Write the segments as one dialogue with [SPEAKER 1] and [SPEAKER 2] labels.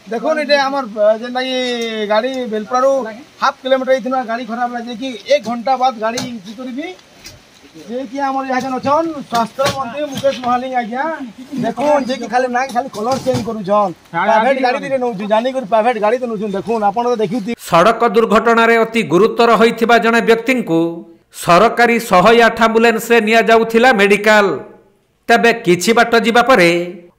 [SPEAKER 1] देखो ये आमर जेनटा कि गाड़ी बेलपड़ारू हाफ किलोमीटर इतना गाड़ी खराब लगे कि 1 घंटा बाद गाड़ी की करबी जे कि हमर यहाँ अछन स्वास्थ्य मंत्री मुकेश महालिंग आज्ञा देखो जे कि खाली ना खाली कलर चेंज करू छन प्राइवेट गाड़ी रे नौ जानी कर प्राइवेट गाड़ी तो नौ देखो आपण तो देखिउ
[SPEAKER 2] सड़क दुर्घटना रे अति गुरुतर होइथिबा जने व्यक्ति को सरकारी 108 एम्बुलेंस रे निया जाउथिला मेडिकल तबे किछि बाट जिबा परे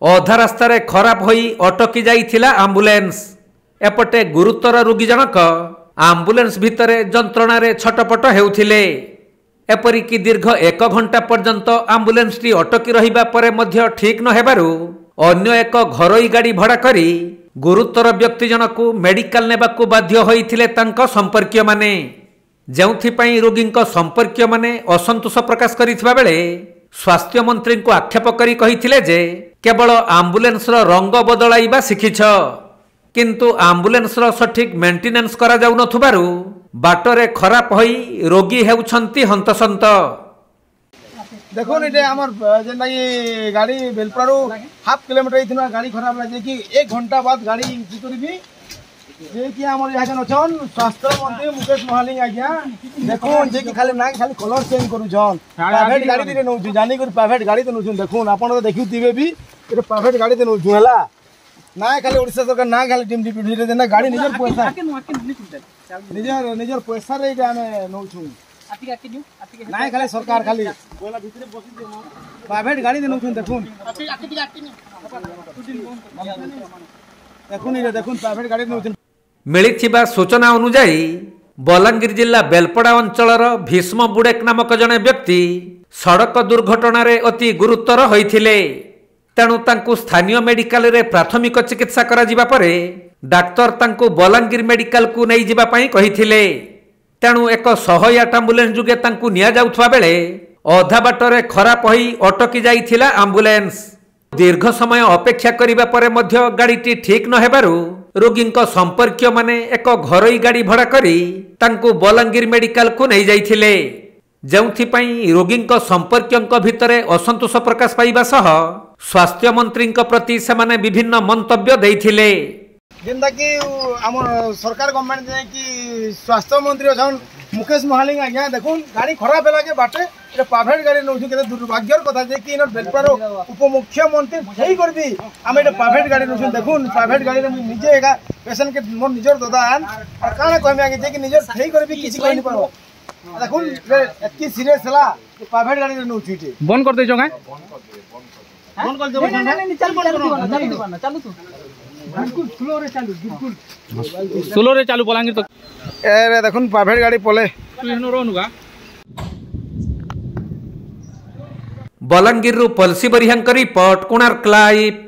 [SPEAKER 2] अधा रास्ता रे खराब होई अटकी जाइथिला एम्बुलेंस एपटे गुरुतर रोगी जनक एम्बुलेंस भितरे जंत्रणा रे छटपट हेउथिले एपरिकी दीर्घ 1 घंटा पर्यंत एम्बुलेंस टी अटकी रहिबा परे मध्य ठीक न हेबारु अन्य एक घरोई गाड़ी भड़ा करी गुरुतर व्यक्ति जनकु मेडिकल नेबाकु बाध्य होइथिले तांको संपर्कीय माने जेउथिपई रोगींको संपर्कीय माने असंतोष प्रकाश करिथिबा बेले स्वास्थ्य मंत्री को आक्षेप करी कहिथिले जे केवल एम्बुलेंस रो रंग बदलाइबा शिखिछ किंतु एम्बुलेंस रो सठिक मेंटेनेंस करा जाउ नथुबारु बाटरे खराब होई रोगी हेउछंती हंतसंत
[SPEAKER 1] देखो ये आमर जेनटा कि गाड़ी बेलपड़ारू हाफ किलोमीटर इतना गाड़ी खराब लगे कि 1 घंटा बाद गाड़ी की करबी जे कि हमर यहाँ अछन स्वास्थ्य मंत्री मुकेश महालिंग आज्ञा देखो जे कि खाली ना खाली कलर चेंज करू छन प्राइवेट गाड़ी रे नौ जानी कर प्राइवेट गाड़ी तो नौ देखो आपण तो देखिथिबे भी ये प्राइवेट गाड़ी तो नौ हला ना खाली ओडिशा सरकार ना खाली टीम डिप्यूटी रे देना गाड़ी निजर पैसा निजर पैसा रे हमें नौ छु ना खाली सरकार खाली प्राइवेट गाड़ी दे नौ देखो देखो प्राइवेट गाड़ी नौ
[SPEAKER 2] मिलिथिबा सूचना अनुसार बलांगीर जिला बेलपड़ा अंचलर भीष्म बुडेक नामक जने व्यक्ति सड़क दुर्घटना रे अति गुरुतर होइथिले तेणु तांकु स्थानीय मेडिकल रे प्राथमिक चिकित्सा करा जिबा परे डाक्टर तांकु बलांगीर मेडिकल को नहीं जिबा पई कहिथिले तेणु एक 108 एम्बुलेंस जुगे तांकु निया जाउथवा बेले अधा बाटरे खराब होई अटकी जाइथिला एम्बुलेंस दीर्घ समय अपेक्षा करिबा परे मध्य गाड़ीटी ठीक न हेबारु रोगींको संपर्कीय माने एक घरोई गाड़ी भड़ा करी तांकु बलांगीर मेडिकल को नहीं जाइथिले जेउथिपई रोगींको संपर्कीयंको भितरे असंतोष प्रकाश पाइबा सह स्वास्थ्य मंत्रींको प्रति सेमाने विभिन्न मंतव्य देइथिले
[SPEAKER 1] जेनता कि हमर सरकार गवर्नमेंट जे कि स्वास्थ्य मंत्री अछन मुकेश महालिंग आज्ञा देखो गाड़ी खराब है बाटे ये प्राइवेट गाड़ी नौ के दुर्भाग्यर कथा जे कि बेलपार उपमुख्यमंत्री सही कर दी आम ये प्राइवेट गाड़ी नौ देखो प्राइवेट गाड़ी निजे एका पेशेंट के मोर निजर ददान और काना कहमे आगे जे कि निजर सही कर भी किछि कहनि परबो देखो एतकी सीरियस हला प्राइवेट गाड़ी नौ छुटे
[SPEAKER 3] बंद कर दे जोगा
[SPEAKER 1] बंद कर देबो नहीं चालू तू बिल्कुल
[SPEAKER 3] स्लो रे चालू बलांगीर तो
[SPEAKER 1] ए देखुन प्राइवेट गाड़ी पले
[SPEAKER 2] बलांगीर पलसी बरिहां रिपोर्ट कोणार्क लाइव।